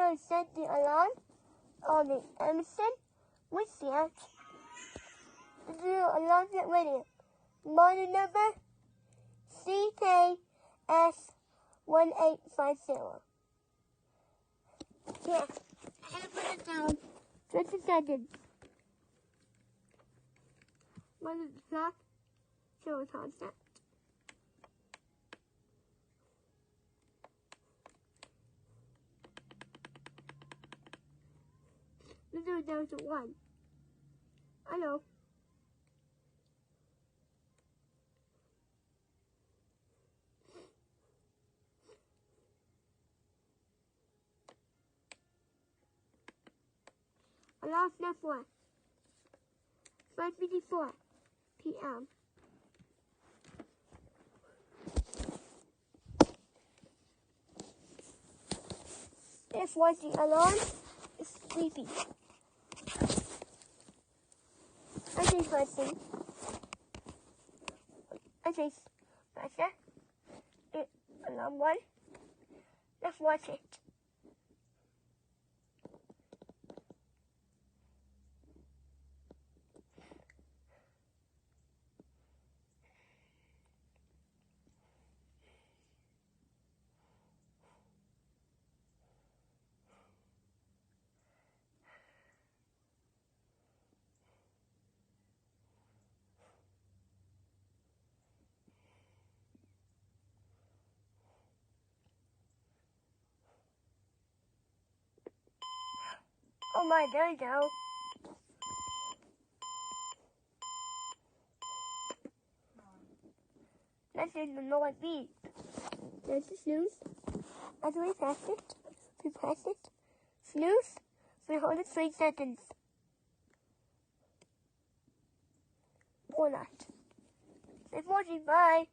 now set the alarm on the Emerson Reshearch. The alarm get ready. Model number CKS1850. Yeah, I had to put it down. Just a second. What is the clock? Show concept. Let's do it down to 1. I know. Alarm set for 5:54 p.m. If was the alarm is sleepy. I say pressing. I say pressure. Alarm 1. Let's watch it. Oh my, there you go. That's in the lower beat. There's the snooze. As we press it, snooze, we hold it 3 seconds. Or not. Thanks for watching, bye.